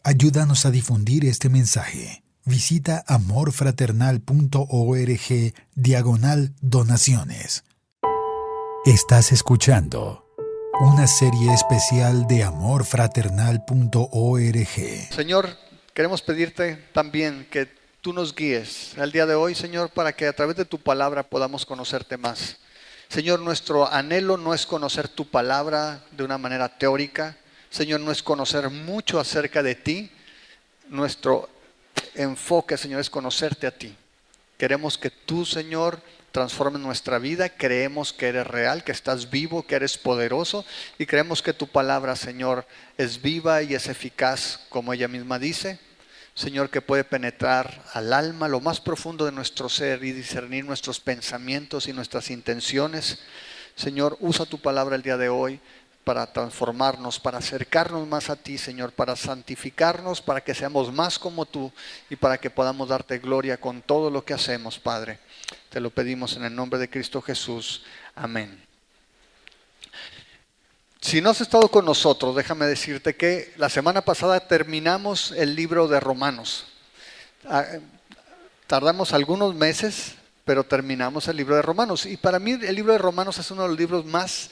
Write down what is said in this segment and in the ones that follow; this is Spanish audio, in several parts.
Ayúdanos a difundir este mensaje. Visita amorfraternal.org/donaciones. Estás escuchando una serie especial de amorfraternal.org. Señor, queremos pedirte también que tú nos guíes al día de hoy, Señor, para que a través de tu palabra podamos conocerte más. Señor, nuestro anhelo no es conocer tu palabra de una manera teórica. Señor, no es conocer mucho acerca de ti. Nuestro enfoque, Señor, es conocerte a ti. Queremos que tú, Señor, transformes nuestra vida. Creemos que eres real, que estás vivo, que eres poderoso. Y creemos que tu palabra, Señor, es viva y es eficaz, como ella misma dice. Señor, que puede penetrar al alma, lo más profundo de nuestro ser y discernir nuestros pensamientos y nuestras intenciones. Señor, usa tu palabra el día de hoy para transformarnos, para acercarnos más a ti, Señor, para santificarnos, para que seamos más como tú y para que podamos darte gloria con todo lo que hacemos, Padre. Te lo pedimos en el nombre de Cristo Jesús. Amén. Si no has estado con nosotros, déjame decirte que la semana pasada terminamos el libro de Romanos. Tardamos algunos meses, pero terminamos el libro de Romanos. Y para mí el libro de Romanos es uno de los libros más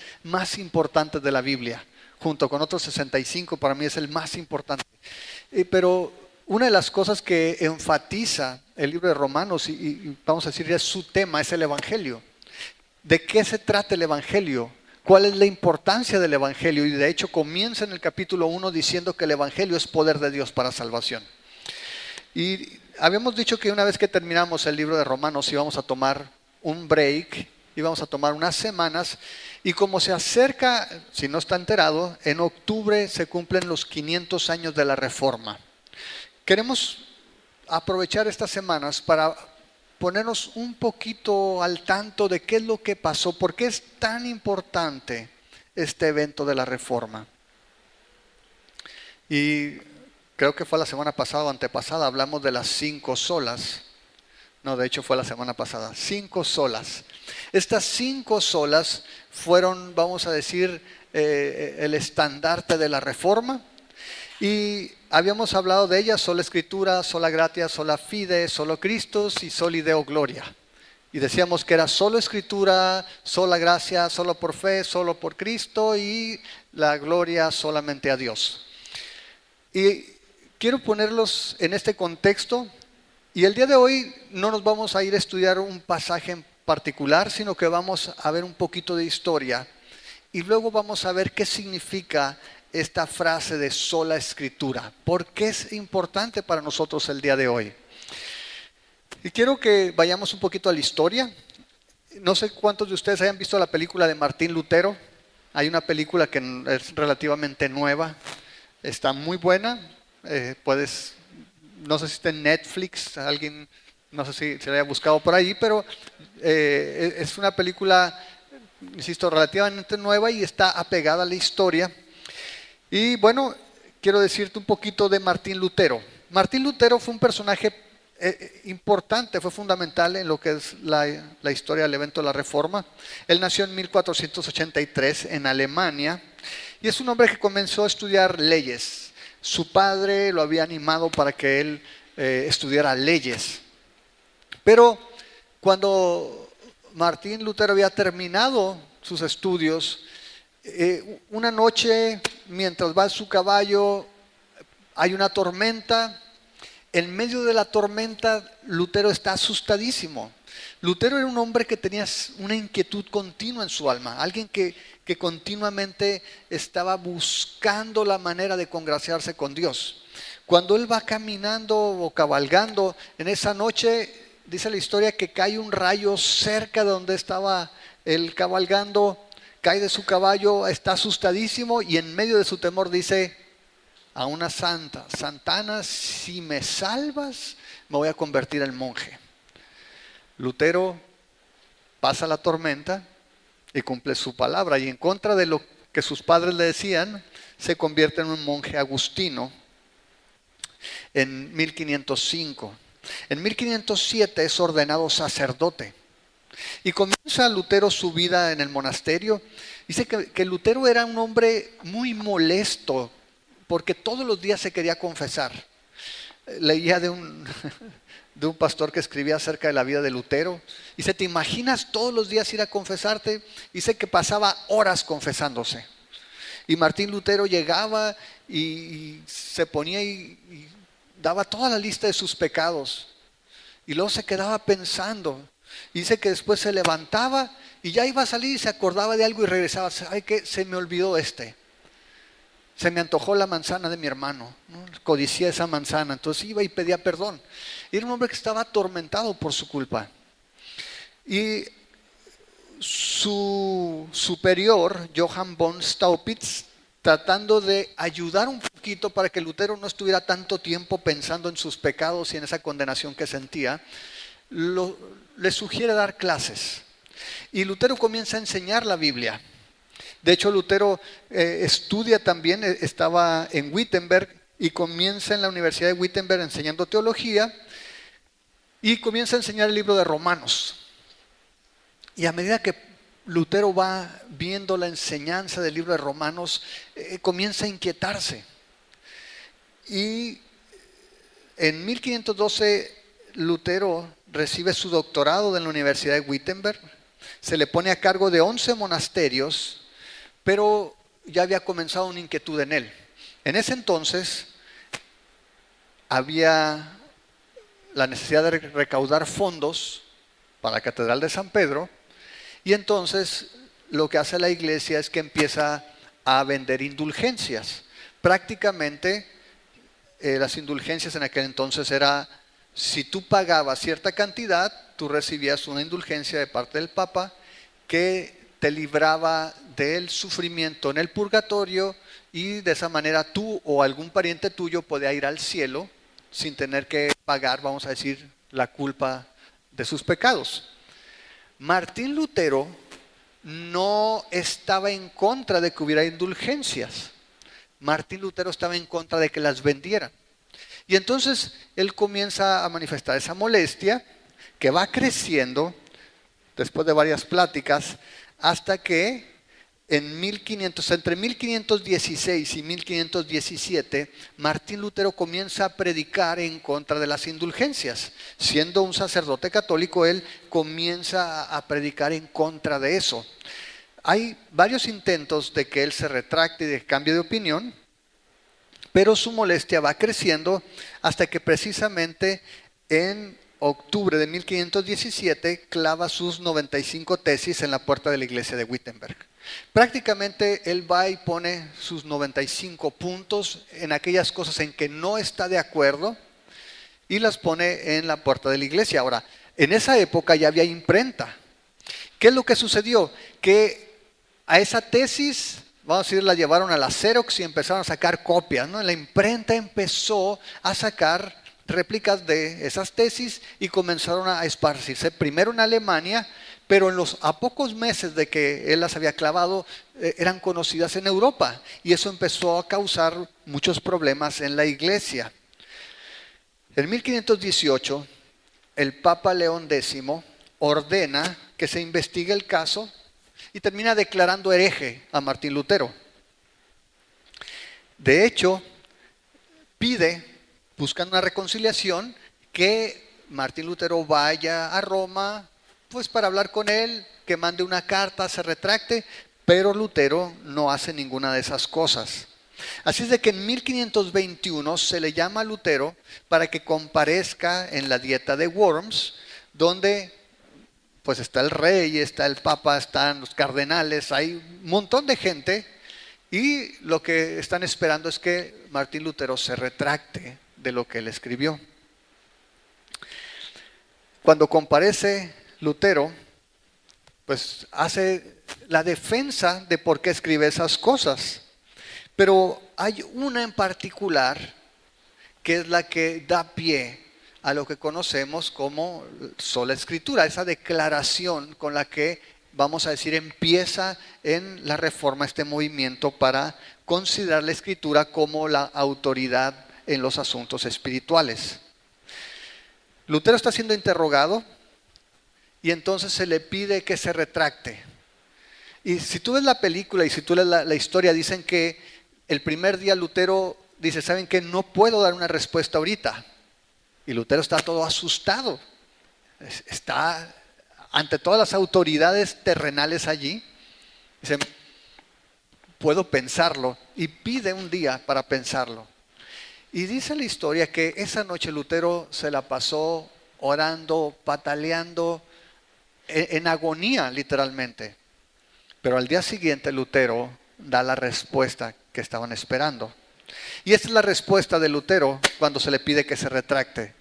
importantes de la Biblia. Junto con otros 65, para mí es el más importante. Pero una de las cosas que enfatiza el libro de Romanos, y vamos a decir, es su tema, es el Evangelio. ¿De qué se trata el Evangelio? ¿Cuál es la importancia del Evangelio? Y de hecho comienza en el capítulo 1 diciendo que el Evangelio es poder de Dios para salvación. Y habíamos dicho que una vez que terminamos el libro de Romanos íbamos a tomar un break, íbamos a tomar unas semanas. Y como se acerca, si no está enterado, en octubre se cumplen los 500 años de la Reforma. Queremos aprovechar estas semanas para ponernos un poquito al tanto de qué es lo que pasó, por qué es tan importante este evento de la Reforma. Y creo que fue la semana pasada o antepasada, hablamos de las 5 solas. No, de hecho fue la semana pasada, 5 solas. Estas 5 solas fueron, vamos a decir, el estandarte de la Reforma. Y habíamos hablado de ellas: sola Escritura, sola gratia, sola fide, solo Cristo y soli Deo gloria. Y decíamos que era solo Escritura, sola gracia, solo por fe, solo por Cristo, y la gloria solamente a Dios. Y quiero ponerlos en este contexto. Y el día de hoy no nos vamos a ir a estudiar un pasaje en particular, sino que vamos a ver un poquito de historia. Y luego vamos a ver qué significa esta frase de sola Escritura. ¿Por qué es importante para nosotros el día de hoy? Y quiero que vayamos un poquito a la historia. No sé cuántos de ustedes hayan visto la película de Martín Lutero. Hay una película que es relativamente nueva. Está muy buena. No sé si está en Netflix. Alguien, no sé si se la haya buscado por ahí, pero es una película, insisto, relativamente nueva y está apegada a la historia. Y bueno, quiero decirte un poquito de Martín Lutero. Martín Lutero fue un personaje importante, fue fundamental en lo que es la historia del evento de la Reforma. Él nació en 1483 en Alemania y es un hombre que comenzó a estudiar leyes. Su padre lo había animado para que él estudiara leyes. Pero cuando Martín Lutero había terminado sus estudios, una noche, mientras va en su caballo, hay una tormenta. En medio de la tormenta, Lutero está asustadísimo. Lutero era un hombre que tenía una inquietud continua en su alma, alguien que continuamente estaba buscando la manera de congraciarse con Dios. Cuando él va caminando o cabalgando en esa noche, dice la historia que cae un rayo cerca de donde estaba él cabalgando. Cae de su caballo, está asustadísimo y en medio de su temor dice a una santa: Santana, si me salvas, me voy a convertir en monje. Lutero pasa la tormenta y cumple su palabra, y en contra de lo que sus padres le decían, se convierte en un monje agustino en 1505. En 1507 es ordenado sacerdote. Y comienza Lutero su vida en el monasterio. Dice que Lutero era un hombre muy molesto porque todos los días se quería confesar. Leía de un, de un pastor que escribía acerca de la vida de Lutero. Y dice, ¿te imaginas todos los días ir a confesarte? Dice que pasaba horas confesándose. Y Martín Lutero llegaba y se ponía y daba toda la lista de sus pecados. Y luego se quedaba pensando. Y dice que después se levantaba y ya iba a salir y se acordaba de algo y regresaba. ¿Sabe qué? Se me olvidó Se me antojó la manzana de mi hermano, ¿no? Codicié esa manzana, entonces iba y pedía perdón. Y era un hombre que estaba atormentado por su culpa. Y su superior, Johann von Staupitz, tratando de ayudar un poquito para que Lutero no estuviera tanto tiempo pensando en sus pecados y en esa condenación que sentía, le sugiere dar clases. Y Lutero comienza a enseñar la Biblia. De hecho, Lutero estudia también, estaba en Wittenberg y comienza en la Universidad de Wittenberg enseñando teología y comienza a enseñar el libro de Romanos. Y a medida que Lutero va viendo la enseñanza del libro de Romanos, comienza a inquietarse. Y en 1512 Lutero recibe su doctorado de la Universidad de Wittenberg, se le pone a cargo de 11 monasterios, pero ya había comenzado una inquietud en él. En ese entonces había la necesidad de recaudar fondos para la Catedral de San Pedro, y entonces lo que hace la iglesia es que empieza a vender indulgencias. Prácticamente las indulgencias en aquel entonces era, si tú pagabas cierta cantidad, tú recibías una indulgencia de parte del Papa que te libraba del sufrimiento en el purgatorio, y de esa manera tú o algún pariente tuyo podía ir al cielo sin tener que pagar, vamos a decir, la culpa de sus pecados. Martín Lutero no estaba en contra de que hubiera indulgencias. Martín Lutero estaba en contra de que las vendieran. Y entonces él comienza a manifestar esa molestia que va creciendo después de varias pláticas, hasta que entre 1516 y 1517, Martín Lutero comienza a predicar en contra de las indulgencias. Siendo un sacerdote católico, él comienza a predicar en contra de eso. Hay varios intentos de que él se retracte y de cambie de opinión, pero su molestia va creciendo hasta que precisamente en octubre de 1517 clava sus 95 tesis en la puerta de la iglesia de Wittenberg. Prácticamente él va y pone sus 95 puntos en aquellas cosas en que no está de acuerdo y las pone en la puerta de la iglesia. Ahora, en esa época ya había imprenta. ¿Qué es lo que sucedió? Que a esa tesis, vamos a decir, la llevaron a la Xerox y empezaron a sacar copias, ¿no? La imprenta empezó a sacar réplicas de esas tesis y comenzaron a esparcirse primero en Alemania, pero a pocos meses de que él las había clavado, eran conocidas en Europa, y eso empezó a causar muchos problemas en la iglesia. En 1518, el Papa León X ordena que se investigue el caso y termina declarando hereje a Martín Lutero. De hecho, buscando una reconciliación, que Martín Lutero vaya a Roma, pues para hablar con él, que mande una carta, se retracte, pero Lutero no hace ninguna de esas cosas. Así es de que en 1521 se le llama a Lutero para que comparezca en la dieta de Worms, donde pues está el rey, está el papa, están los cardenales, hay un montón de gente, y lo que están esperando es que Martín Lutero se retracte de lo que él escribió. Cuando comparece Lutero, pues hace la defensa de por qué escribe esas cosas. Pero hay una en particular que es la que da pie a lo que conocemos como sola escritura, esa declaración con la que, vamos a decir, empieza en la Reforma este movimiento para considerar la escritura como la autoridad en los asuntos espirituales. Lutero está siendo interrogado y entonces se le pide que se retracte. Y si tú ves la película y si tú lees la historia, dicen que el primer día Lutero dice, ¿saben qué? No puedo dar una respuesta ahorita. Y Lutero está todo asustado. Está ante todas las autoridades terrenales allí. Dice, puedo pensarlo. Y pide un día para pensarlo. Y dice la historia que esa noche Lutero se la pasó orando, pataleando, en agonía literalmente. Pero al día siguiente Lutero da la respuesta que estaban esperando. Y esta es la respuesta de Lutero cuando se le pide que se retracte.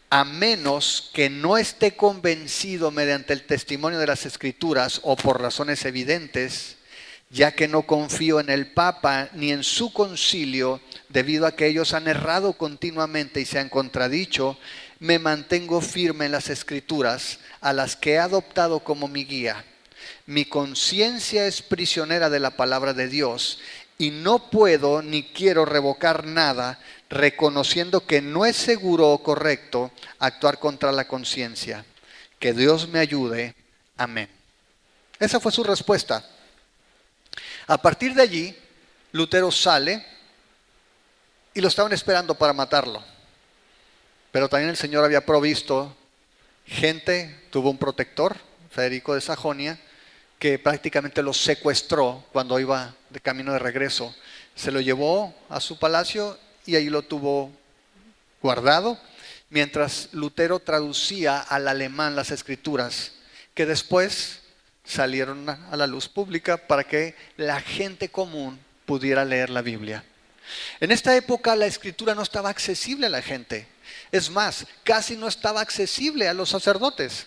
A menos que no esté convencido mediante el testimonio de las Escrituras o por razones evidentes, ya que no confío en el Papa ni en su concilio, debido a que ellos han errado continuamente y se han contradicho, me mantengo firme en las Escrituras, a las que he adoptado como mi guía. Mi conciencia es prisionera de la palabra de Dios y no puedo ni quiero revocar nada, reconociendo que no es seguro o correcto actuar contra la conciencia. Que Dios me ayude. Amén. Esa fue su respuesta. A partir de allí, Lutero sale y lo estaban esperando para matarlo. Pero también el Señor había provisto gente, tuvo un protector, Federico de Sajonia, que prácticamente lo secuestró cuando iba de camino de regreso. Se lo llevó a su palacio y ahí lo tuvo guardado, mientras Lutero traducía al alemán las Escrituras, que después salieron a la luz pública para que la gente común pudiera leer la Biblia. En esta época la Escritura no estaba accesible a la gente. Es más, casi no estaba accesible a los sacerdotes.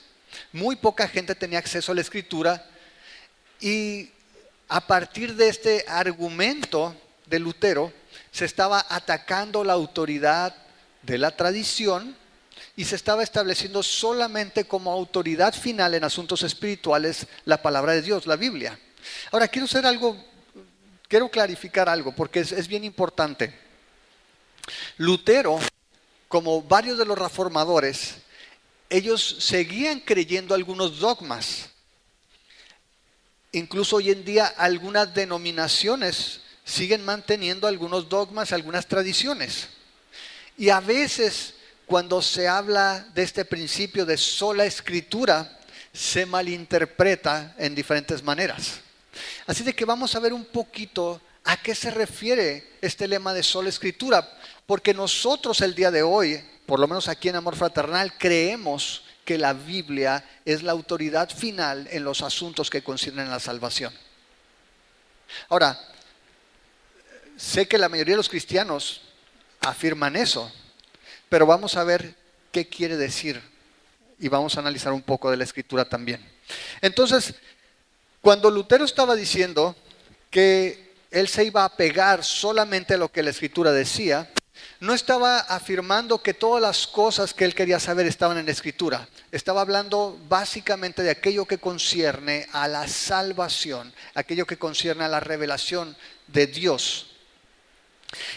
Muy poca gente tenía acceso a la Escritura. Y a partir de este argumento de Lutero, se estaba atacando la autoridad de la tradición y se estaba estableciendo solamente como autoridad final en asuntos espirituales la palabra de Dios, la Biblia. Ahora, quiero clarificar algo porque es bien importante. Lutero, como varios de los reformadores, ellos seguían creyendo algunos dogmas. Incluso hoy en día algunas denominaciones siguen manteniendo algunos dogmas, algunas tradiciones. Y a veces cuando se habla de este principio de sola escritura, se malinterpreta en diferentes maneras. Así de que vamos a ver un poquito a qué se refiere este lema de sola escritura. Porque nosotros el día de hoy, por lo menos aquí en Amor Fraternal, creemos que la Biblia es la autoridad final en los asuntos que conciernen a la salvación. Ahora, sé que la mayoría de los cristianos afirman eso, pero vamos a ver qué quiere decir y vamos a analizar un poco de la Escritura también. Entonces, cuando Lutero estaba diciendo que él se iba a pegar solamente a lo que la Escritura decía, no estaba afirmando que todas las cosas que él quería saber estaban en la Escritura. Estaba hablando básicamente de aquello que concierne a la salvación, aquello que concierne a la revelación de Dios.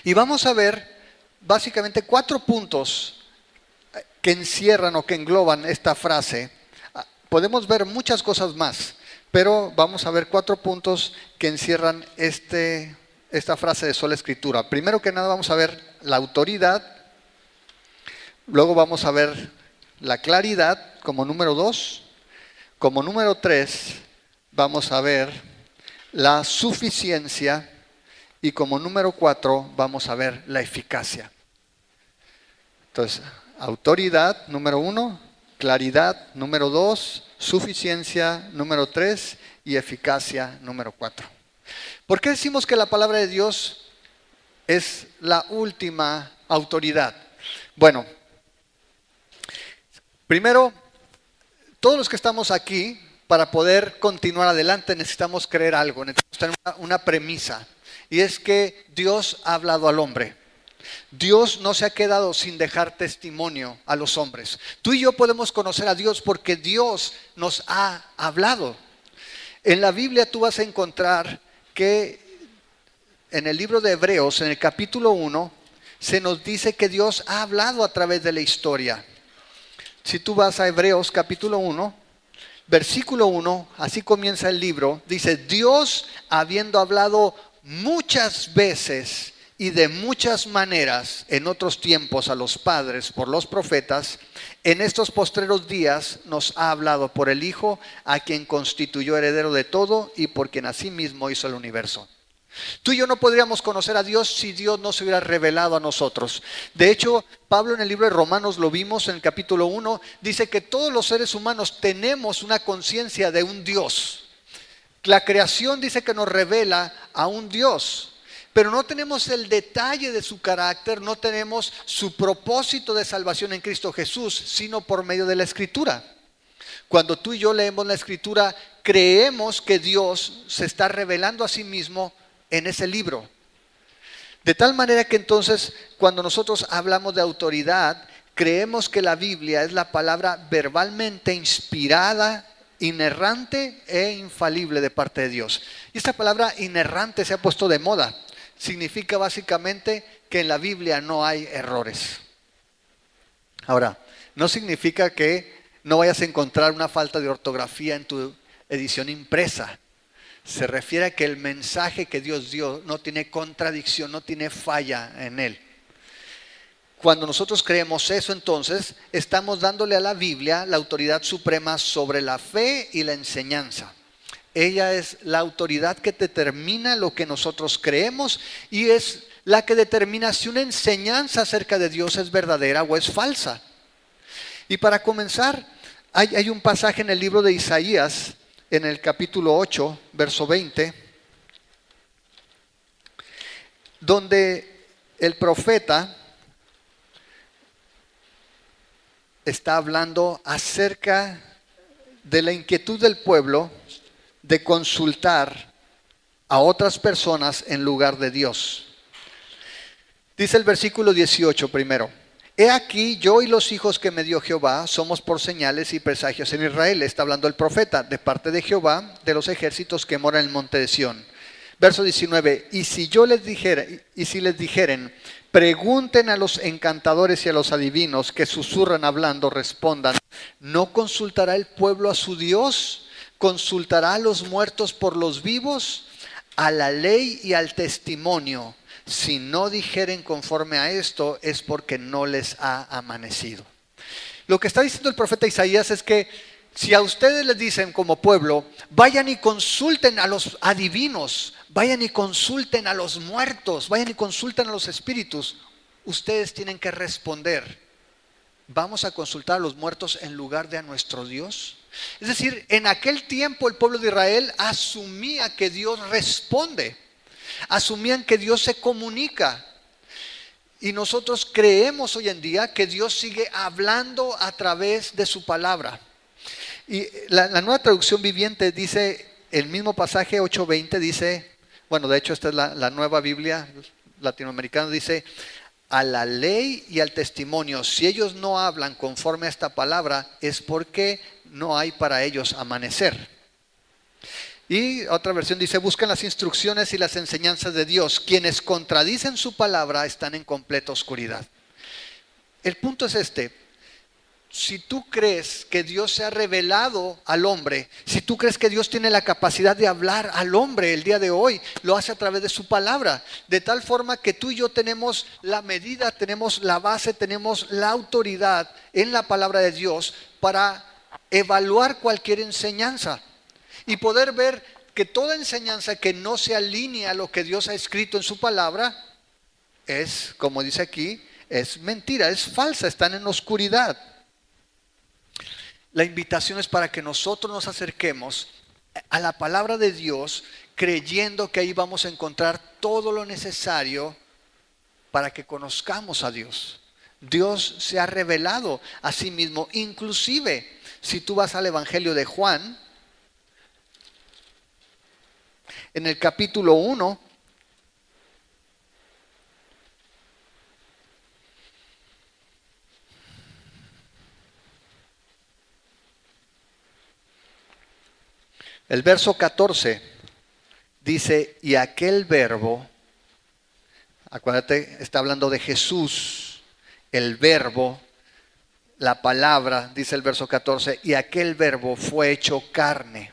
Y vamos a ver básicamente 4 puntos que encierran o que engloban esta frase. Podemos ver muchas cosas más, pero vamos a ver 4 puntos que encierran esta frase de sola escritura. Primero que nada vamos a ver la autoridad, luego vamos a ver la claridad como número 2, como número 3 vamos a ver la suficiencia y como número 4 vamos a ver la eficacia. Entonces, autoridad número 1, claridad número 2, suficiencia número 3 y eficacia número 4. ¿Por qué decimos que la palabra de Dios es la última autoridad? Bueno, primero, todos los que estamos aquí, para poder continuar adelante necesitamos creer algo, necesitamos tener una premisa, y es que Dios ha hablado al hombre. Dios no se ha quedado sin dejar testimonio a los hombres. Tú y yo podemos conocer a Dios porque Dios nos ha hablado. En la Biblia tú vas a encontrar que en el libro de Hebreos, en el capítulo 1, se nos dice que Dios ha hablado a través de la historia. Si tú vas a Hebreos capítulo 1, versículo 1, así comienza el libro, dice: Dios, habiendo hablado muchas veces y de muchas maneras en otros tiempos a los padres por los profetas, en estos postreros días nos ha hablado por el Hijo, a quien constituyó heredero de todo y por quien asimismo hizo el universo. Tú y yo no podríamos conocer a Dios si Dios no se hubiera revelado a nosotros. De hecho, Pablo en el libro de Romanos, lo vimos en el capítulo 1, dice que todos los seres humanos tenemos una conciencia de un Dios. La creación dice que nos revela a un Dios, pero no tenemos el detalle de su carácter, no tenemos su propósito de salvación en Cristo Jesús, sino por medio de la Escritura. Cuando tú y yo leemos la Escritura, creemos que Dios se está revelando a sí mismo en ese libro. De tal manera que entonces, cuando nosotros hablamos de autoridad, creemos que la Biblia es la palabra verbalmente inspirada, inerrante e infalible de parte de Dios. Y esta palabra inerrante se ha puesto de moda. Significa básicamente que en la Biblia no hay errores. Ahora, no significa que no vayas a encontrar una falta de ortografía en tu edición impresa. Se refiere a que el mensaje que Dios dio no tiene contradicción, no tiene falla en él. Cuando nosotros creemos eso, entonces estamos dándole a la Biblia la autoridad suprema sobre la fe y la enseñanza. Ella es la autoridad que determina lo que nosotros creemos y es la que determina si una enseñanza acerca de Dios es verdadera o es falsa. Y para comenzar, hay un pasaje en el libro de Isaías, en el capítulo 8, verso 20, donde el profeta está hablando acerca de la inquietud del pueblo de consultar a otras personas en lugar de Dios. Dice el versículo 18 primero: He aquí, yo y los hijos que me dio Jehová somos por señales y presagios en Israel. Está hablando el profeta de parte de Jehová, de los ejércitos que moran en el monte de Sión. Verso 19: Y si les dijeren, pregunten a los encantadores y a los adivinos que susurran hablando, respondan, ¿no consultará el pueblo a su Dios? ¿Consultará a los muertos por los vivos? A la ley y al testimonio. Si no dijeren conforme a esto, es porque no les ha amanecido. Lo que está diciendo el profeta Isaías es que si a ustedes les dicen como pueblo, vayan y consulten a los adivinos, vayan y consulten a los muertos, vayan y consulten a los espíritus, ustedes tienen que responder, ¿vamos a consultar a los muertos en lugar de a nuestro Dios? Es decir, en aquel tiempo el pueblo de Israel asumía que Dios responde. Asumían que Dios se comunica. Y nosotros creemos hoy en día que Dios sigue hablando a través de su palabra. Y la nueva traducción viviente dice, el mismo pasaje 8:20 dice, bueno, de hecho esta es la nueva Biblia latinoamericana, dice, a la ley y al testimonio. Si ellos no hablan conforme a esta palabra, es porque no hay para ellos amanecer. Y otra versión dice, buscan las instrucciones y las enseñanzas de Dios. Quienes contradicen su palabra están en completa oscuridad. El punto es este: si tú crees que Dios se ha revelado al hombre, si tú crees que Dios tiene la capacidad de hablar al hombre el día de hoy, lo hace a través de su palabra, de tal forma que tú y yo tenemos la medida, tenemos la base, tenemos la autoridad en la palabra de Dios para evaluar cualquier enseñanza y poder ver que toda enseñanza que no se alinea a lo que Dios ha escrito en su palabra es, como dice aquí, es mentira, es falsa, están en oscuridad. La invitación es para que nosotros nos acerquemos a la palabra de Dios creyendo que ahí vamos a encontrar todo lo necesario para que conozcamos a Dios. Dios se ha revelado a sí mismo. Inclusive, si tú vas al Evangelio de Juan, en el capítulo 1, el verso 14 dice, y aquel verbo, acuérdate, está hablando de Jesús, el verbo, la palabra, dice el verso 14, y aquel verbo fue hecho carne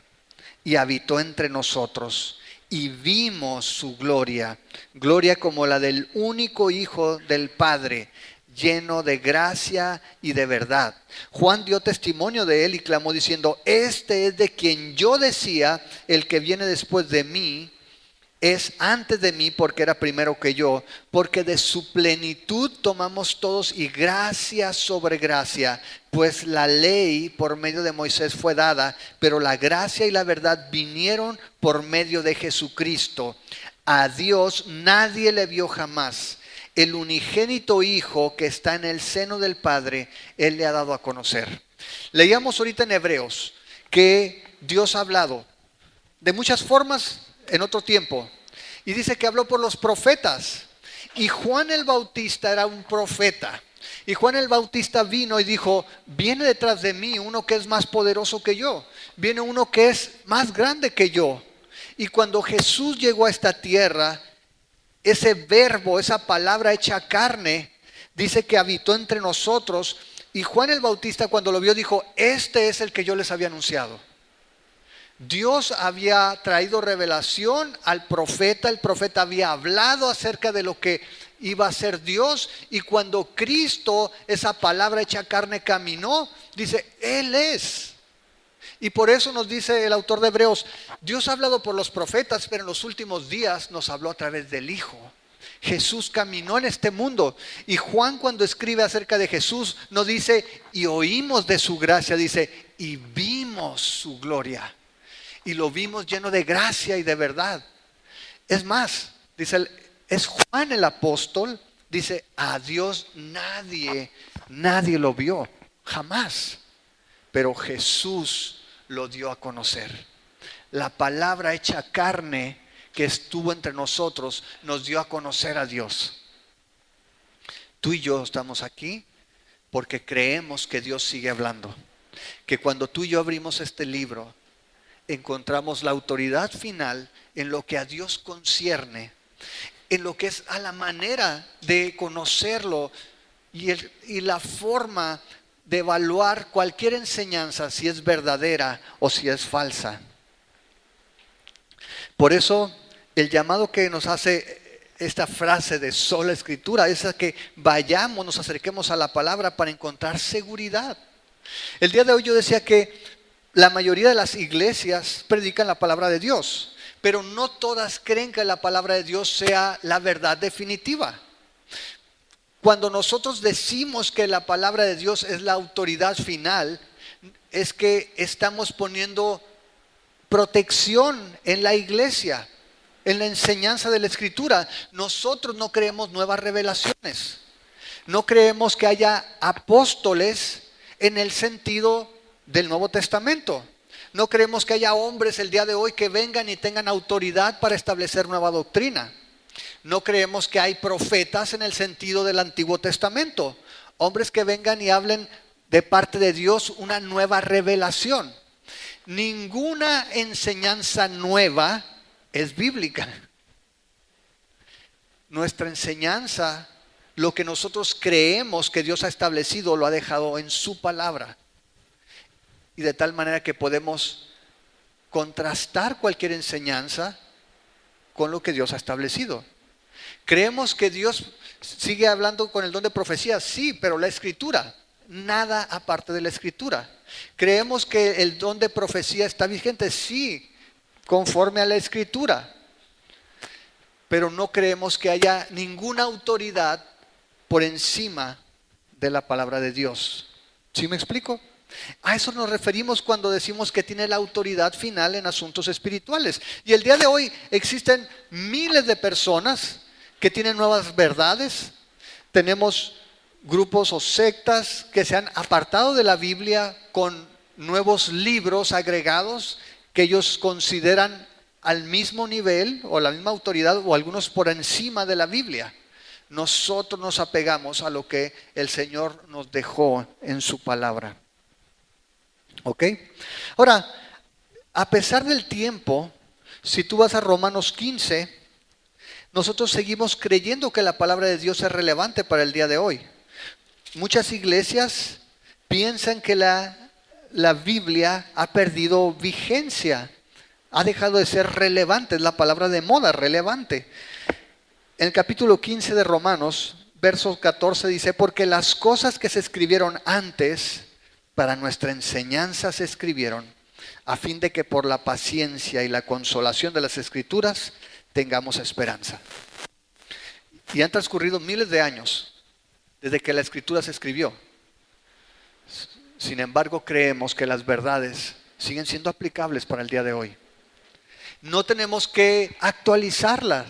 y habitó entre nosotros y vimos su gloria, gloria como la del único Hijo del Padre, lleno de gracia y de verdad. Juan dio testimonio de él y clamó diciendo: este es de quien yo decía, el que viene después de mí es antes de mí, porque era primero que yo, porque de su plenitud tomamos todos y gracia sobre gracia, pues la ley por medio de Moisés fue dada, pero la gracia y la verdad vinieron por medio de Jesucristo. A Dios nadie le vio jamás. El unigénito Hijo que está en el seno del Padre, Él le ha dado a conocer. Leíamos ahorita en Hebreos que Dios ha hablado de muchas formas en otro tiempo. Y dice que habló por los profetas. Y Juan el Bautista era un profeta. Y Juan el Bautista vino y dijo: viene detrás de mí uno que es más poderoso que yo. Viene uno que es más grande que yo. Y cuando Jesús llegó a esta tierra, ese verbo, esa palabra hecha carne, dice que habitó entre nosotros. Y Juan el Bautista, cuando lo vio, dijo: este es el que yo les había anunciado. Dios había traído revelación al profeta, el profeta había hablado acerca de lo que iba a ser Dios, y cuando Cristo, esa palabra hecha carne, caminó, dice: Él es. Y por eso nos dice el autor de Hebreos: Dios ha hablado por los profetas, pero en los últimos días nos habló a través del Hijo. Jesús caminó en este mundo, y Juan, cuando escribe acerca de Jesús, no dice y oímos de su gracia, dice y vimos su gloria. Y lo vimos lleno de gracia y de verdad. Es más, dice, es Juan el apóstol, dice: a Dios nadie lo vio, jamás. Pero Jesús lo dio a conocer. La palabra hecha carne que estuvo entre nosotros nos dio a conocer a Dios. Tú y yo estamos aquí porque creemos que Dios sigue hablando. Que cuando tú y yo abrimos este libro, encontramos la autoridad final en lo que a Dios concierne, en lo que es a la manera de conocerlo y la forma de evaluar cualquier enseñanza, si es verdadera o si es falsa. Por eso el llamado que nos hace esta frase de sola escritura es a que vayamos, nos acerquemos a la palabra para encontrar seguridad. El día de hoy yo decía que la mayoría de las iglesias predican la palabra de Dios, pero no todas creen que la palabra de Dios sea la verdad definitiva. Cuando nosotros decimos que la palabra de Dios es la autoridad final, es que estamos poniendo protección en la iglesia, en la enseñanza de la Escritura. Nosotros no creemos nuevas revelaciones. No creemos que haya apóstoles en el sentido del Nuevo Testamento. No creemos que haya hombres el día de hoy que vengan y tengan autoridad para establecer nueva doctrina. No creemos que hay profetas en el sentido del Antiguo Testamento, hombres que vengan y hablen de parte de Dios una nueva revelación. Ninguna enseñanza nueva es bíblica. Nuestra enseñanza, lo que nosotros creemos que Dios ha establecido, lo ha dejado en su palabra. Y de tal manera que podemos contrastar cualquier enseñanza con lo que Dios ha establecido. Creemos que Dios sigue hablando con el don de profecía, sí, pero la Escritura, nada aparte de la Escritura. Creemos que el don de profecía está vigente, sí, conforme a la Escritura. Pero no creemos que haya ninguna autoridad por encima de la palabra de Dios. ¿Sí me explico? A eso nos referimos cuando decimos que tiene la autoridad final en asuntos espirituales. Y el día de hoy existen miles de personas que tienen nuevas verdades. Tenemos grupos o sectas que se han apartado de la Biblia con nuevos libros agregados que ellos consideran al mismo nivel o la misma autoridad, o algunos por encima de la Biblia. Nosotros nos apegamos a lo que el Señor nos dejó en su palabra. ¿Ok? Ahora, a pesar del tiempo, si tú vas a Romanos 15, nosotros seguimos creyendo que la palabra de Dios es relevante para el día de hoy. Muchas iglesias piensan que la Biblia ha perdido vigencia Ha dejado de ser relevante, es la palabra de moda, relevante. En el capítulo 15 de Romanos, verso 14 dice, porque las cosas que se escribieron antes, para nuestra enseñanza se escribieron, a fin de que por la paciencia y la consolación de las Escrituras tengamos esperanza. Y han transcurrido miles de años desde que la Escritura se escribió. Sin embargo, creemos que las verdades siguen siendo aplicables para el día de hoy. No tenemos que actualizarlas.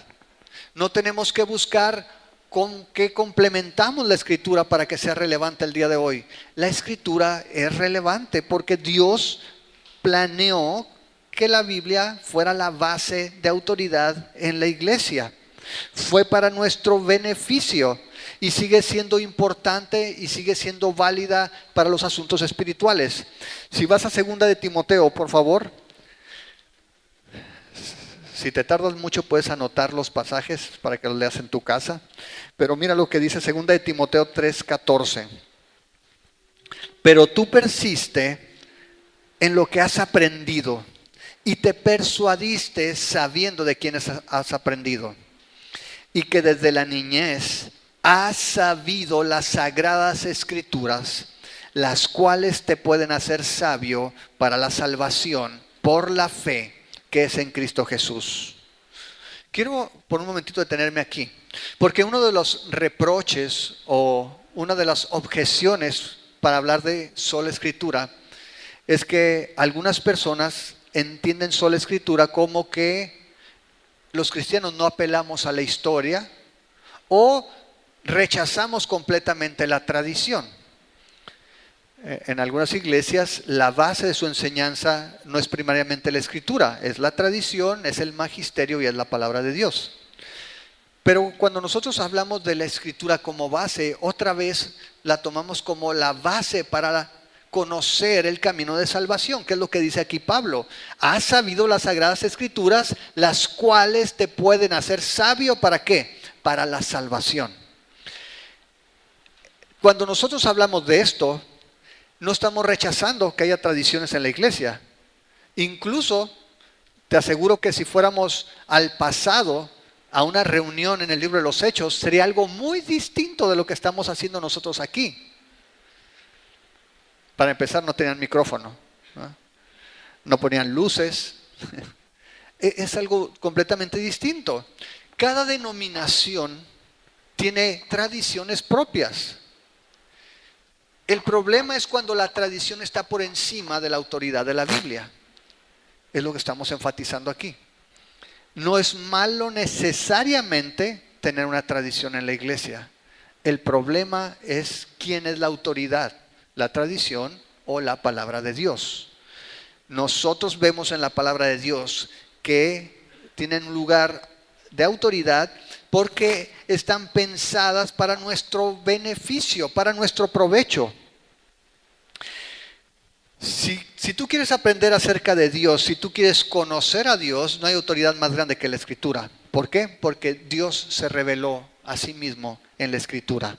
No tenemos que buscar con qué complementamos la Escritura para que sea relevante el día de hoy. La Escritura es relevante porque Dios planeó que la Biblia fuera la base de autoridad en la iglesia. Fue para nuestro beneficio y sigue siendo importante y sigue siendo válida para los asuntos espirituales. Si vas a 2 de Timoteo, por favor. Si te tardas mucho puedes anotar los pasajes para que los leas en tu casa. Pero mira lo que dice 2 de Timoteo 3:14. Pero tú persiste en lo que has aprendido y te persuadiste sabiendo de quiénes has aprendido. Y que desde la niñez has sabido las sagradas escrituras, las cuales te pueden hacer sabio para la salvación por la fe que es en Cristo Jesús. Quiero por un momentito detenerme aquí, porque uno de los reproches o una de las objeciones para hablar de sola escritura es que algunas personas entienden sola escritura como que los cristianos no apelamos a la historia o rechazamos completamente la tradición. En algunas iglesias la base de su enseñanza no es primariamente la escritura, es la tradición, es el magisterio y es la palabra de Dios. Pero cuando nosotros hablamos de la escritura como base, otra vez la tomamos como la base para conocer el camino de salvación, que es lo que dice aquí Pablo. Has sabido las sagradas escrituras, las cuales te pueden hacer sabio, ¿para qué? Para la salvación. Cuando nosotros hablamos de esto, no estamos rechazando que haya tradiciones en la iglesia. Incluso, te aseguro que si fuéramos al pasado, a una reunión en el libro de los Hechos, sería algo muy distinto de lo que estamos haciendo nosotros aquí. Para empezar, no tenían micrófono, no ponían luces. Es algo completamente distinto. Cada denominación tiene tradiciones propias. El problema es cuando la tradición está por encima de la autoridad de la Biblia. Es lo que estamos enfatizando aquí. No es malo necesariamente tener una tradición en la iglesia. El problema es quién es la autoridad, la tradición o la palabra de Dios. Nosotros vemos en la palabra de Dios que tienen un lugar de autoridad porque están pensadas para nuestro beneficio, para nuestro provecho. Si tú quieres aprender acerca de Dios, si tú quieres conocer a Dios, no hay autoridad más grande que la Escritura. ¿Por qué? Porque Dios se reveló a sí mismo en la Escritura.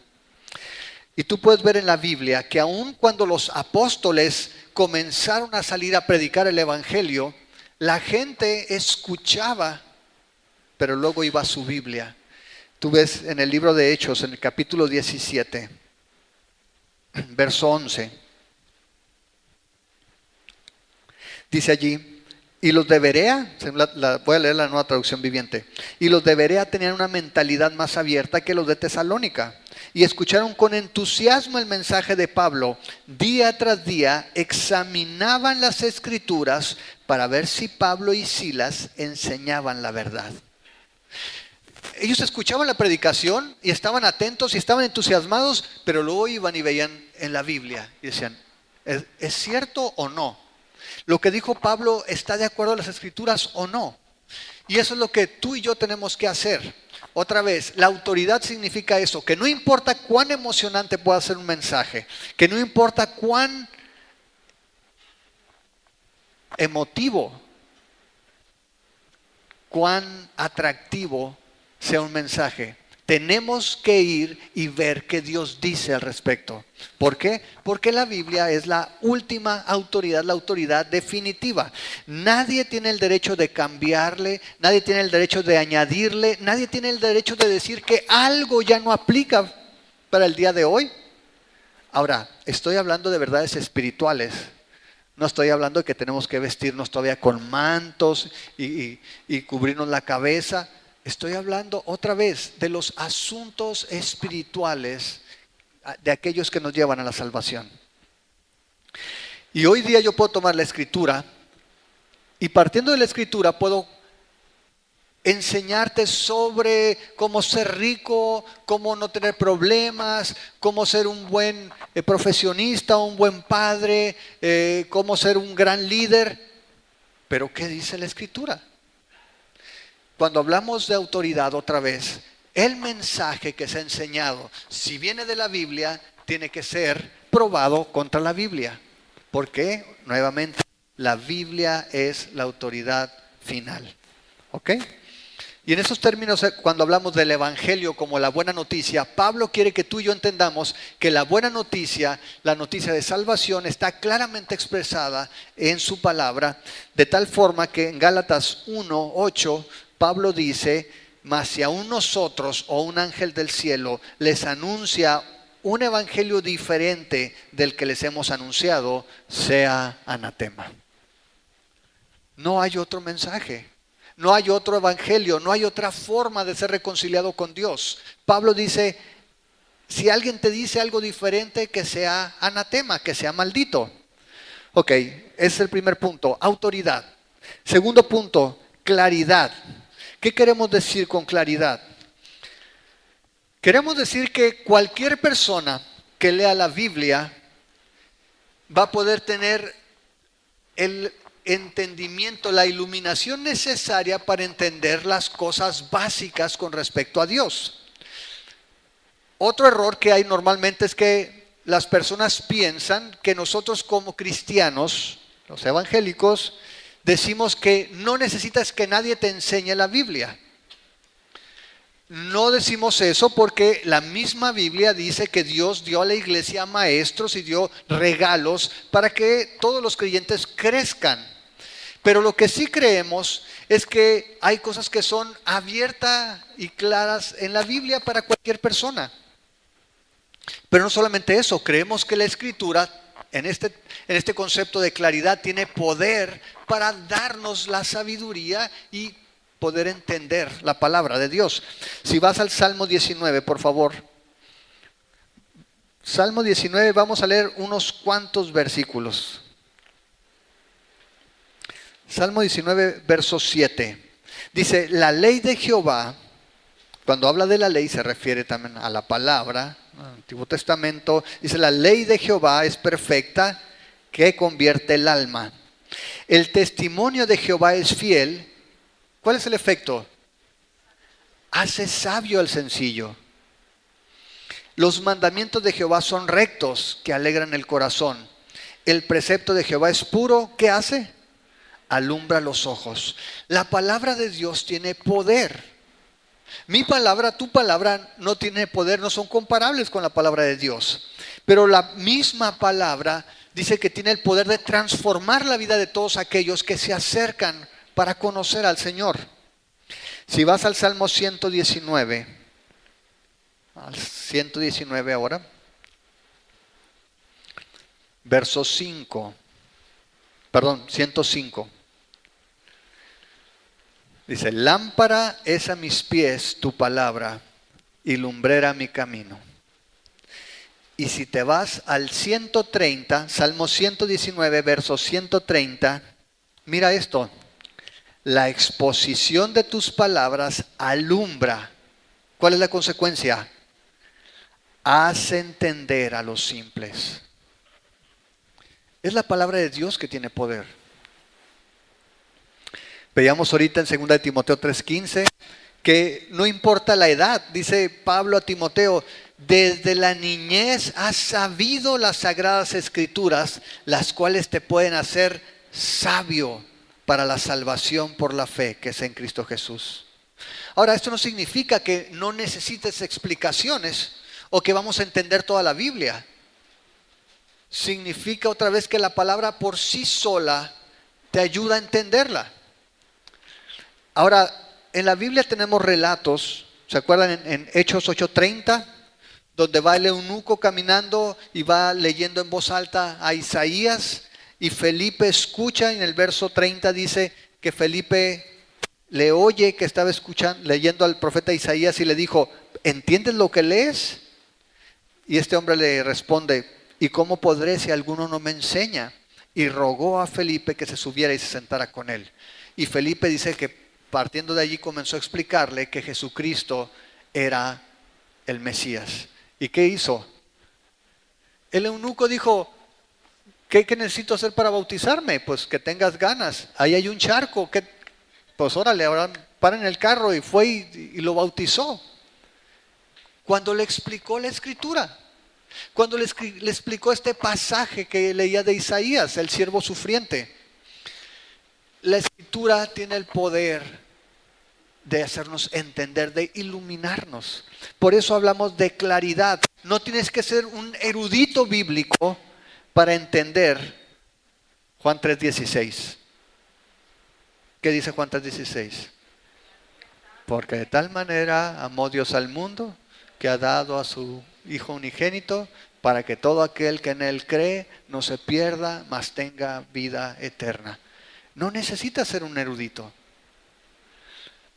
Y tú puedes ver en la Biblia que aun cuando los apóstoles comenzaron a salir a predicar el Evangelio, la gente escuchaba, pero luego iba a su Biblia. Tú ves en el libro de Hechos, en el capítulo 17, verso 11. Dice allí, y los de Berea, voy a leer la Nueva Traducción Viviente, y los de Berea tenían una mentalidad más abierta que los de Tesalónica, y escucharon con entusiasmo el mensaje de Pablo. Día tras día examinaban las Escrituras para ver si Pablo y Silas enseñaban la verdad. Ellos escuchaban la predicación y estaban atentos y estaban entusiasmados, pero luego iban y veían en la Biblia y decían, ¿es cierto o no? ¿Lo que dijo Pablo está de acuerdo a las Escrituras o no? Y eso es lo que tú y yo tenemos que hacer. Otra vez, la autoridad significa eso, que no importa cuán emocionante pueda ser un mensaje, que no importa cuán emotivo, cuán atractivo sea un mensaje, tenemos que ir y ver qué Dios dice al respecto. ¿Por qué? Porque la Biblia es la última autoridad, la autoridad definitiva. Nadie tiene el derecho de cambiarle, nadie tiene el derecho de añadirle, nadie tiene el derecho de decir que algo ya no aplica para el día de hoy. Ahora, estoy hablando de verdades espirituales. No estoy hablando de que tenemos que vestirnos todavía con mantos y cubrirnos la cabeza. Estoy hablando otra vez de los asuntos espirituales de aquellos que nos llevan a la salvación. Y hoy día yo puedo tomar la Escritura y partiendo de la Escritura puedo enseñarte sobre cómo ser rico, cómo no tener problemas, cómo ser un buen profesionista, un buen padre, cómo ser un gran líder. Pero ¿qué dice la Escritura? Cuando hablamos de autoridad otra vez, el mensaje que se ha enseñado, si viene de la Biblia, tiene que ser probado contra la Biblia. ¿Por qué? Nuevamente, la Biblia es la autoridad final. ¿Ok? Y en esos términos, cuando hablamos del Evangelio como la buena noticia, Pablo quiere que tú y yo entendamos que la buena noticia, la noticia de salvación, está claramente expresada en su palabra, de tal forma que en Gálatas 1:8, Pablo dice: mas si aún nosotros o un ángel del cielo les anuncia un evangelio diferente del que les hemos anunciado, sea anatema. No hay otro mensaje, no hay otro evangelio, no hay otra forma de ser reconciliado con Dios. Pablo dice: si alguien te dice algo diferente, que sea anatema, que sea maldito. Ok, ese es el primer punto, autoridad. Segundo punto, claridad. ¿Qué queremos decir con claridad? Queremos decir que cualquier persona que lea la Biblia va a poder tener el entendimiento, la iluminación necesaria para entender las cosas básicas con respecto a Dios. Otro error que hay normalmente es que las personas piensan que nosotros como cristianos, los evangélicos, decimos que no necesitas que nadie te enseñe la Biblia. No decimos eso porque la misma Biblia dice que Dios dio a la iglesia maestros y dio regalos para que todos los creyentes crezcan. Pero lo que sí creemos es que hay cosas que son abiertas y claras en la Biblia para cualquier persona. Pero no solamente eso, creemos que la Escritura en este concepto de claridad tiene poder para darnos la sabiduría y poder entender la palabra de Dios. Si vas al Salmo 19, por favor. Salmo 19, vamos a leer unos cuantos versículos. Salmo 19, verso 7. Dice: la ley de Jehová, cuando habla de la ley se refiere también a la palabra. En el Antiguo Testamento dice: la ley de Jehová es perfecta, que convierte el alma. El testimonio de Jehová es fiel. ¿Cuál es el efecto? Hace sabio al sencillo. Los mandamientos de Jehová son rectos, que alegran el corazón. El precepto de Jehová es puro, ¿qué hace? Alumbra los ojos. La palabra de Dios tiene poder. Mi palabra, tu palabra no tiene poder, no son comparables con la palabra de Dios. Pero la misma palabra dice que tiene el poder de transformar la vida de todos aquellos que se acercan para conocer al Señor. Si vas al Salmo 119, al 119 ahora, verso 5, perdón, 105. Dice: lámpara es a mis pies tu palabra y lumbrera mi camino. Y si te vas al 130, Salmo 119, verso 130, mira esto: la exposición de tus palabras alumbra. ¿Cuál es la consecuencia? Hace entender a los simples. Es la palabra de Dios que tiene poder. Veíamos ahorita en 2 de Timoteo 3:15 que no importa la edad, dice Pablo a Timoteo: desde la niñez has sabido las sagradas escrituras, las cuales te pueden hacer sabio para la salvación por la fe que es en Cristo Jesús. Ahora, esto no significa que no necesites explicaciones o que vamos a entender toda la Biblia. Significa otra vez que la palabra por sí sola te ayuda a entenderla. Ahora, en la Biblia tenemos relatos, ¿se acuerdan en Hechos 8:30? Donde va el eunuco caminando y va leyendo en voz alta a Isaías, y Felipe escucha, y en el verso 30 dice que Felipe le oye que estaba escuchando, leyendo al profeta Isaías, y le dijo, ¿entiendes lo que lees? Y este hombre le responde, ¿y cómo podré si alguno no me enseña? Y rogó a Felipe que se subiera y se sentara con él. Y Felipe dice que partiendo de allí comenzó a explicarle que Jesucristo era el Mesías. ¿Y qué hizo? El eunuco dijo, ¿qué necesito hacer para bautizarme? Pues que tengas ganas. Ahí hay un charco. Pues órale, ahora para en el carro, y fue y lo bautizó. Cuando le explicó la escritura, cuando le explicó este pasaje que leía de Isaías, el siervo sufriente. La escritura tiene el poder de hacernos entender, de iluminarnos. Por eso hablamos de claridad. No tienes que ser un erudito bíblico para entender Juan 3:16. ¿Qué dice Juan 3:16? Porque de tal manera amó Dios al mundo que ha dado a su Hijo unigénito para que todo aquel que en Él cree no se pierda, mas tenga vida eterna. No necesitas ser un erudito.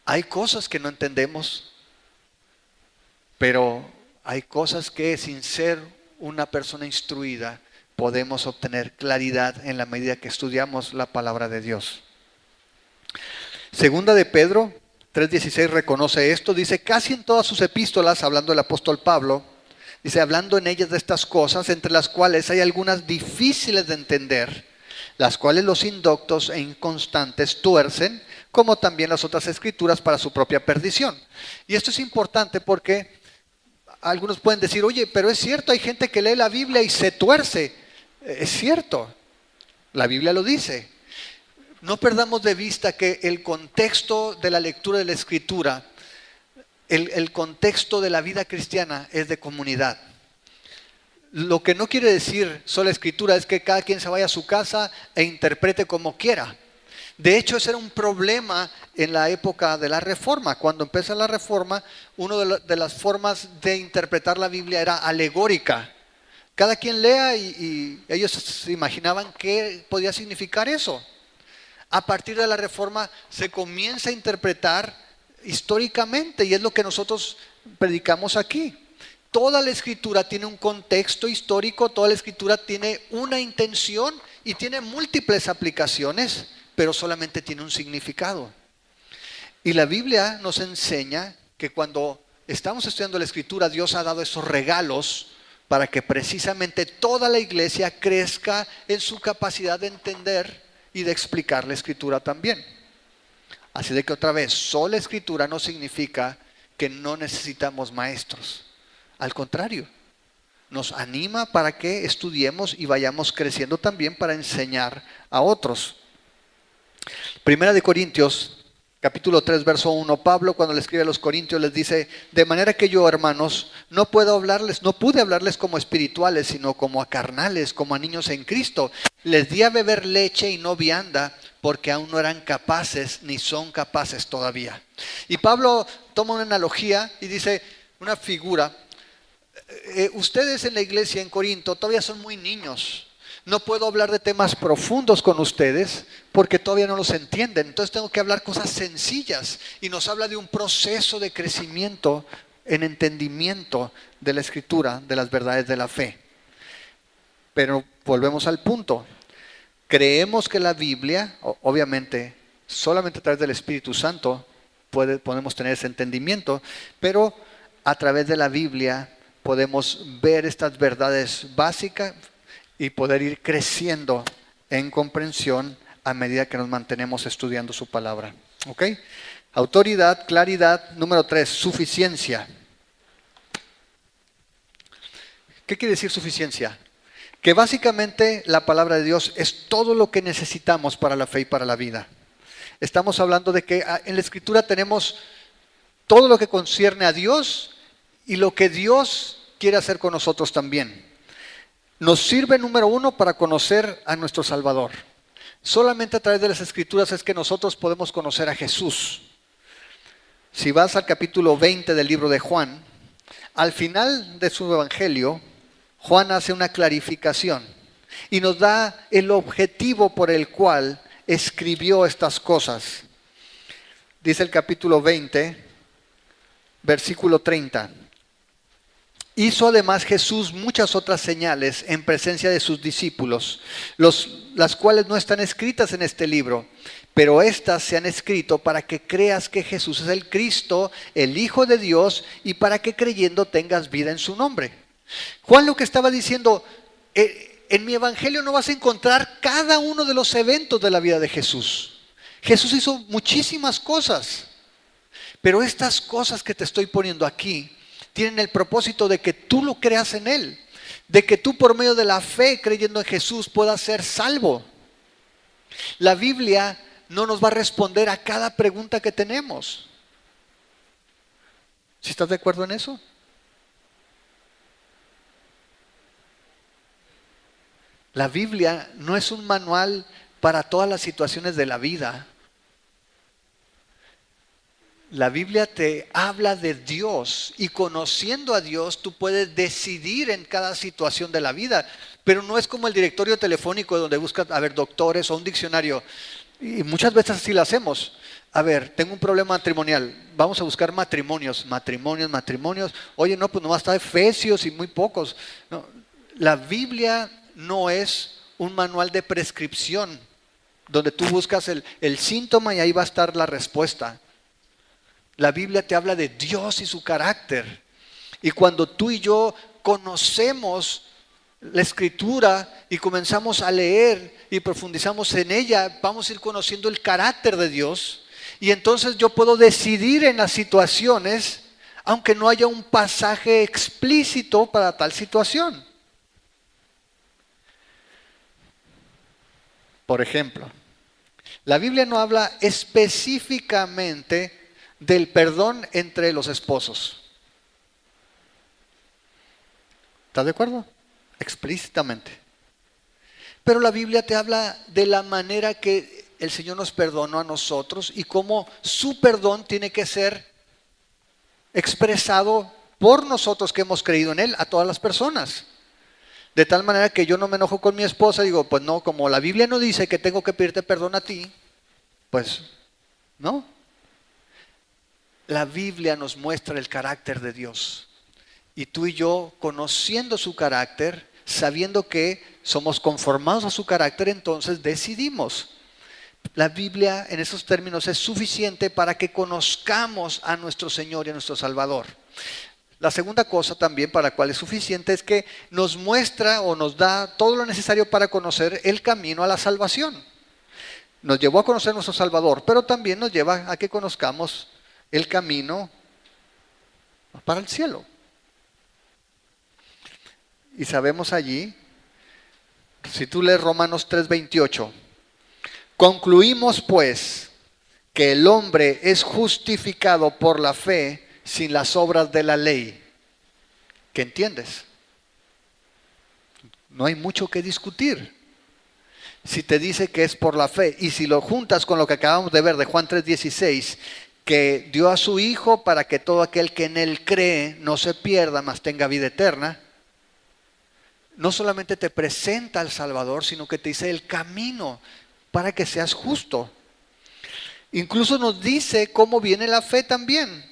Hay cosas que no entendemos, pero hay cosas que sin ser una persona instruida podemos obtener claridad en la medida que estudiamos la palabra de Dios. Segunda de Pedro 3:16 reconoce esto, dice, casi en todas sus epístolas, hablando el apóstol Pablo, dice, hablando en ellas de estas cosas, entre las cuales hay algunas difíciles de entender, las cuales los indoctos e inconstantes tuercen, como también las otras escrituras para su propia perdición. Y esto es importante porque algunos pueden decir, oye, pero es cierto, hay gente que lee la Biblia y se tuerce. Es cierto, la Biblia lo dice. No perdamos de vista que el contexto de la lectura de la Escritura, el contexto de la vida cristiana es de comunidad. Lo que no quiere decir sola Escritura es que cada quien se vaya a su casa e interprete como quiera. De hecho, ese era un problema en la época de la Reforma. Cuando empieza la Reforma, una de las formas de interpretar la Biblia era alegórica. Cada quien lea y ellos se imaginaban qué podía significar eso. A partir de la Reforma se comienza a interpretar históricamente, y es lo que nosotros predicamos aquí. Toda la Escritura tiene un contexto histórico, toda la Escritura tiene una intención y tiene múltiples aplicaciones, pero solamente tiene un significado. Y la Biblia nos enseña que cuando estamos estudiando la Escritura, Dios ha dado esos regalos para que precisamente toda la iglesia crezca en su capacidad de entender y de explicar la Escritura también. Así de que otra vez, sola Escritura no significa que no necesitamos maestros. Al contrario, nos anima para que estudiemos y vayamos creciendo también para enseñar a otros. Primera de Corintios, capítulo 3, verso 1, Pablo cuando le escribe a los Corintios les dice, de manera que yo, hermanos, no pude hablarles como espirituales, sino como a carnales, como a niños en Cristo. Les di a beber leche y no vianda, porque aún no eran capaces, ni son capaces todavía. Y Pablo toma una analogía y dice, una figura, ustedes en la iglesia en Corinto todavía son muy niños. No puedo hablar de temas profundos con ustedes porque todavía no los entienden. Entonces tengo que hablar cosas sencillas. Y nos habla de un proceso de crecimiento en entendimiento de la Escritura, de las verdades de la fe. Pero volvemos al punto. Creemos que la Biblia, obviamente, solamente a través del Espíritu Santo podemos tener ese entendimiento, pero a través de la Biblia podemos ver estas verdades básicas y poder ir creciendo en comprensión a medida que nos mantenemos estudiando su palabra. ¿Ok? Autoridad, claridad. Número 3, suficiencia. ¿Qué quiere decir suficiencia? Que básicamente la palabra de Dios es todo lo que necesitamos para la fe y para la vida. Estamos hablando de que en la Escritura tenemos todo lo que concierne a Dios y lo que Dios quiere hacer con nosotros también. Nos sirve, número uno, para conocer a nuestro Salvador. Solamente a través de las Escrituras es que nosotros podemos conocer a Jesús. Si vas al capítulo 20 del libro de Juan, al final de su evangelio, Juan hace una clarificación y nos da el objetivo por el cual escribió estas cosas. Dice el capítulo 20, versículo 30. Hizo además Jesús muchas otras señales en presencia de sus discípulos, las cuales no están escritas en este libro, pero estas se han escrito para que creas que Jesús es el Cristo, el Hijo de Dios, y para que creyendo tengas vida en su nombre. Juan lo que estaba diciendo, en mi evangelio no vas a encontrar cada uno de los eventos de la vida de Jesús. Jesús hizo muchísimas cosas, pero estas cosas que te estoy poniendo aquí tienen el propósito de que tú lo creas en Él, de que tú por medio de la fe creyendo en Jesús puedas ser salvo. La Biblia no nos va a responder a cada pregunta que tenemos. ¿Sí estás de acuerdo en eso? La Biblia no es un manual para todas las situaciones de la vida. La Biblia te habla de Dios y conociendo a Dios tú puedes decidir en cada situación de la vida, pero no es como el directorio telefónico donde buscas, doctores o un diccionario, y muchas veces así lo hacemos. Tengo un problema matrimonial, vamos a buscar matrimonios. Oye, no, pues nomás está Efesios y muy pocos. No, la Biblia no es un manual de prescripción donde tú buscas el síntoma y ahí va a estar la respuesta. La Biblia te habla de Dios y su carácter. Y cuando tú y yo conocemos la Escritura y comenzamos a leer y profundizamos en ella, vamos a ir conociendo el carácter de Dios. Y entonces yo puedo decidir en las situaciones, aunque no haya un pasaje explícito para tal situación. Por ejemplo, la Biblia no habla específicamente del perdón entre los esposos. ¿Estás de acuerdo? Explícitamente. Pero la Biblia te habla de la manera que el Señor nos perdonó a nosotros y cómo su perdón tiene que ser expresado por nosotros que hemos creído en Él a todas las personas. De tal manera que yo no me enojo con mi esposa y digo, pues no, como la Biblia no dice que tengo que pedirte perdón a ti, pues no. La Biblia nos muestra el carácter de Dios. Y tú y yo, conociendo su carácter, sabiendo que somos conformados a su carácter, entonces decidimos. La Biblia en esos términos es suficiente para que conozcamos a nuestro Señor y a nuestro Salvador. La segunda cosa también para la cual es suficiente es que nos muestra o nos da todo lo necesario para conocer el camino a la salvación. Nos llevó a conocer a nuestro Salvador, pero también nos lleva a que conozcamos el camino para el cielo. Y sabemos allí, si tú lees Romanos 3:28, concluimos pues que el hombre es justificado por la fe sin las obras de la ley. ¿Qué entiendes? No hay mucho que discutir. Si te dice que es por la fe y si lo juntas con lo que acabamos de ver de Juan 3:16, que dio a su Hijo para que todo aquel que en Él cree no se pierda, mas tenga vida eterna, no solamente te presenta al Salvador, sino que te dice el camino para que seas justo. Incluso nos dice cómo viene la fe también.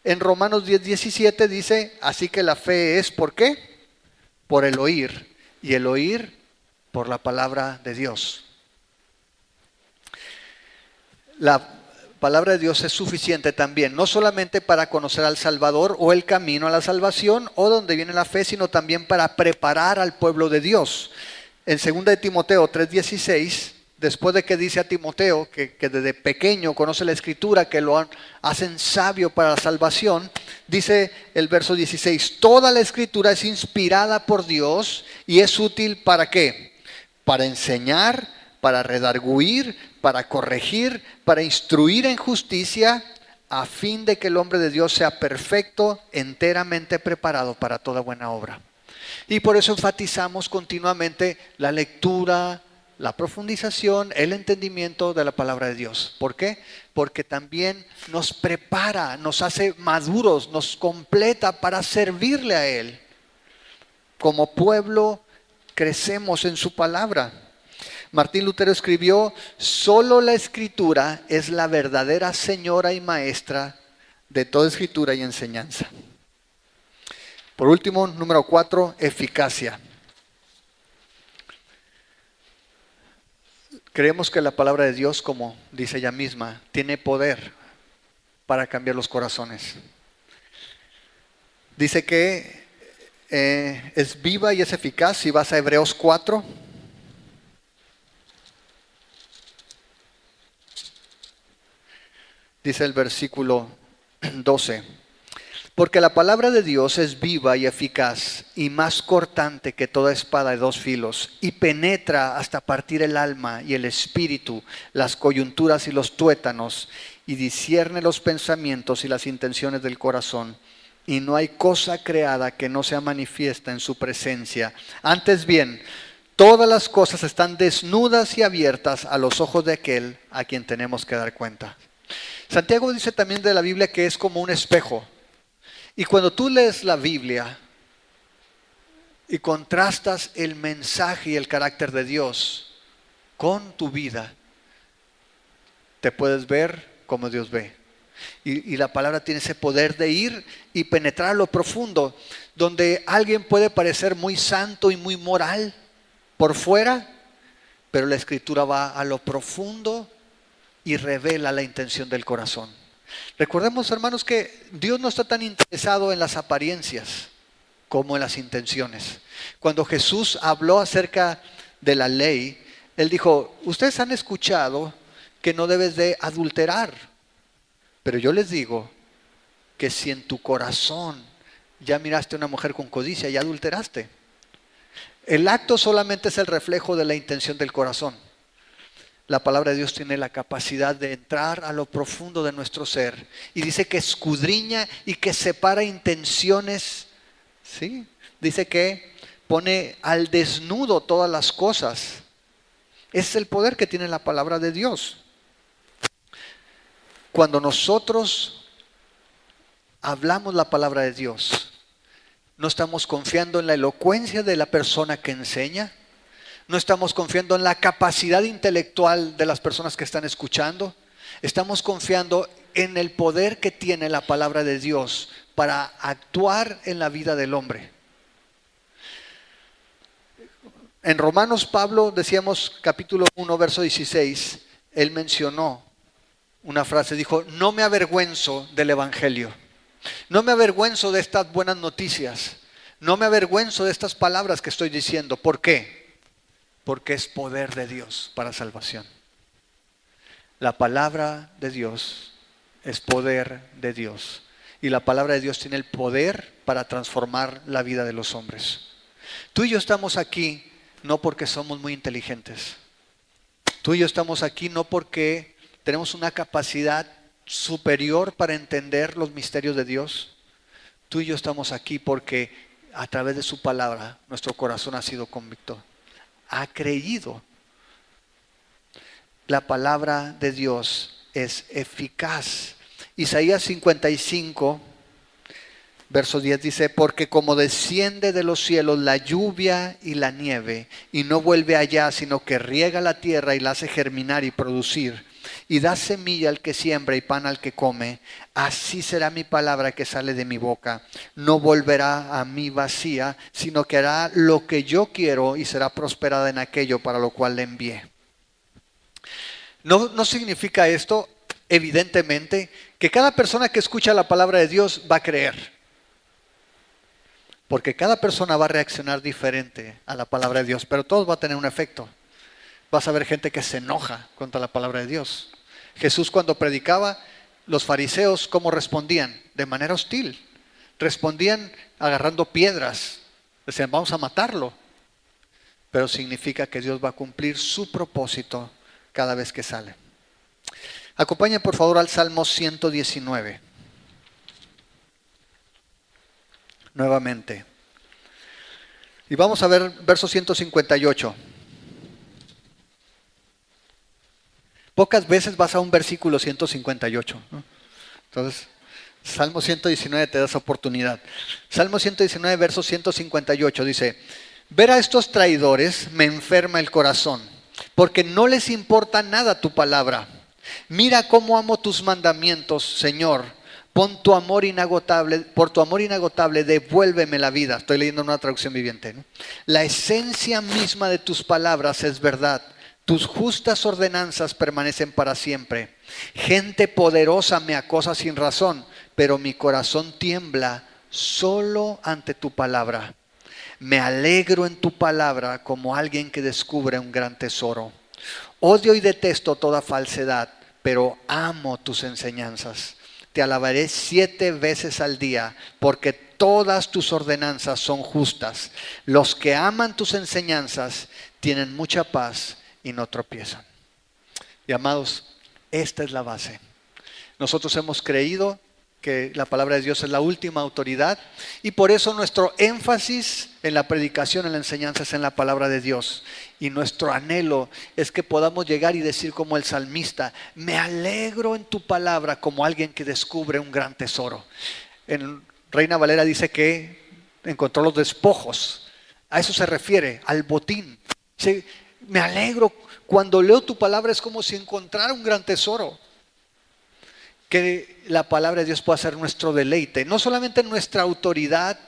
En Romanos 10:17 dice, así que la fe es, ¿por qué? Por el oír, y el oír por la palabra de Dios. La palabra de Dios es suficiente también, no solamente para conocer al Salvador o el camino a la salvación o donde viene la fe, sino también para preparar al pueblo de Dios. En 2 de Timoteo 3:16, después de que dice a Timoteo que desde pequeño conoce la Escritura, que lo hacen sabio para la salvación, dice el verso 16, toda la Escritura es inspirada por Dios y es útil ¿para qué? Para enseñar, para redarguir, para corregir, para instruir en justicia, a fin de que el hombre de Dios sea perfecto, enteramente preparado para toda buena obra. Y por eso enfatizamos continuamente la lectura, la profundización, el entendimiento de la palabra de Dios. ¿Por qué? Porque también nos prepara, nos hace maduros, nos completa para servirle a Él. Como pueblo crecemos en su palabra. Martín Lutero escribió: solo la Escritura es la verdadera señora y maestra de toda escritura y enseñanza. Por último, número 4, eficacia. Creemos que la palabra de Dios, como dice ella misma, tiene poder para cambiar los corazones. Dice que es viva y es eficaz. Si vas a Hebreos 4, dice el versículo 12: porque la palabra de Dios es viva y eficaz y más cortante que toda espada de 2 filos y penetra hasta partir el alma y el espíritu, las coyunturas y los tuétanos, y discierne los pensamientos y las intenciones del corazón. Y no hay cosa creada que no sea manifiesta en su presencia. Antes bien, todas las cosas están desnudas y abiertas a los ojos de aquel a quien tenemos que dar cuenta. Santiago dice también de la Biblia que es como un espejo. Y cuando tú lees la Biblia y contrastas el mensaje y el carácter de Dios con tu vida, te puedes ver como Dios ve. Y la palabra tiene ese poder de ir y penetrar a lo profundo, donde alguien puede parecer muy santo y muy moral por fuera, pero la Escritura va a lo profundo y revela la intención del corazón. Recordemos, hermanos, que Dios no está tan interesado en las apariencias como en las intenciones. Cuando Jesús habló acerca de la ley, Él dijo: ustedes han escuchado que no debes de adulterar, pero yo les digo que si en tu corazón ya miraste a una mujer con codicia, ya adulteraste. El acto solamente es el reflejo de la intención del corazón. La palabra de Dios tiene la capacidad de entrar a lo profundo de nuestro ser. Y dice que escudriña y que separa intenciones. ¿Sí? Dice que pone al desnudo todas las cosas. Ese es el poder que tiene la palabra de Dios. Cuando nosotros hablamos la palabra de Dios, no estamos confiando en la elocuencia de la persona que enseña. No estamos confiando en la capacidad intelectual de las personas que están escuchando. Estamos confiando en el poder que tiene la palabra de Dios para actuar en la vida del hombre. En Romanos, Pablo, decíamos capítulo 1, verso 16, él mencionó una frase, dijo: no me avergüenzo del evangelio. No me avergüenzo de estas buenas noticias. No me avergüenzo de estas palabras que estoy diciendo. ¿Por qué? Porque es poder de Dios para salvación. La palabra de Dios es poder de Dios. Y la palabra de Dios tiene el poder para transformar la vida de los hombres. Tú y yo estamos aquí no porque somos muy inteligentes. Tú y yo estamos aquí no porque tenemos una capacidad superior para entender los misterios de Dios. Tú y yo estamos aquí porque a través de su palabra nuestro corazón ha sido convicto. Ha creído. La palabra de Dios es eficaz. Isaías 55, verso 10 dice: porque como desciende de los cielos la lluvia y la nieve, y no vuelve allá, sino que riega la tierra y la hace germinar y producir, y da semilla al que siembra y pan al que come, así será mi palabra que sale de mi boca. No volverá a mí vacía, sino que hará lo que yo quiero y será prosperada en aquello para lo cual le envié. No significa esto, evidentemente, que cada persona que escucha la palabra de Dios va a creer. Porque cada persona va a reaccionar diferente a la palabra de Dios, pero todos va a tener un efecto. Vas a ver gente que se enoja contra la palabra de Dios. Jesús, cuando predicaba, los fariseos, ¿cómo respondían? De manera hostil. Respondían agarrando piedras. Decían: vamos a matarlo. Pero significa que Dios va a cumplir su propósito cada vez que sale. Acompáñenme por favor al Salmo 119. Nuevamente. Y vamos a ver verso 158. Pocas veces vas a un versículo 158, ¿no? Entonces, Salmo 119 te da esa oportunidad. Salmo 119, verso 158 dice: ver a estos traidores me enferma el corazón, porque no les importa nada tu palabra. Mira cómo amo tus mandamientos, Señor. Por tu amor inagotable, devuélveme la vida. Estoy leyendo una traducción viviente, ¿no? La esencia misma de tus palabras es verdad. Tus justas ordenanzas permanecen para siempre. Gente poderosa me acosa sin razón, pero mi corazón tiembla solo ante tu palabra. Me alegro en tu palabra como alguien que descubre un gran tesoro. Odio y detesto toda falsedad, pero amo tus enseñanzas. Te alabaré 7 veces al día, porque todas tus ordenanzas son justas. Los que aman tus enseñanzas tienen mucha paz y no tropiezan. Y amados, esta es la base. Nosotros hemos creído que la palabra de Dios es la última autoridad y por eso nuestro énfasis en la predicación, en la enseñanza es en la palabra de Dios. Y nuestro anhelo es que podamos llegar y decir como el salmista: me alegro en tu palabra como alguien que descubre un gran tesoro. En Reina Valera dice que encontró los despojos. A eso se refiere, al botín. Sí, me alegro cuando leo tu palabra, es como si encontrara un gran tesoro. Que la palabra de Dios pueda ser nuestro deleite, no solamente nuestra autoridad,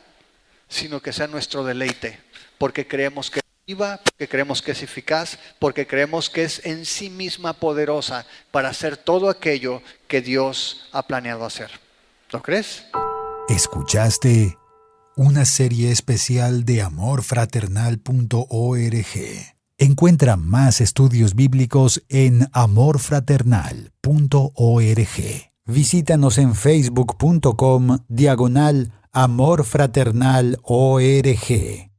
sino que sea nuestro deleite, porque creemos que es viva, porque creemos que es eficaz, porque creemos que es en sí misma poderosa para hacer todo aquello que Dios ha planeado hacer. ¿Lo crees? Escuchaste una serie especial de amorfraternal.org. Encuentra más estudios bíblicos en amorfraternal.org. Visítanos en facebook.com/amorfraternal.org.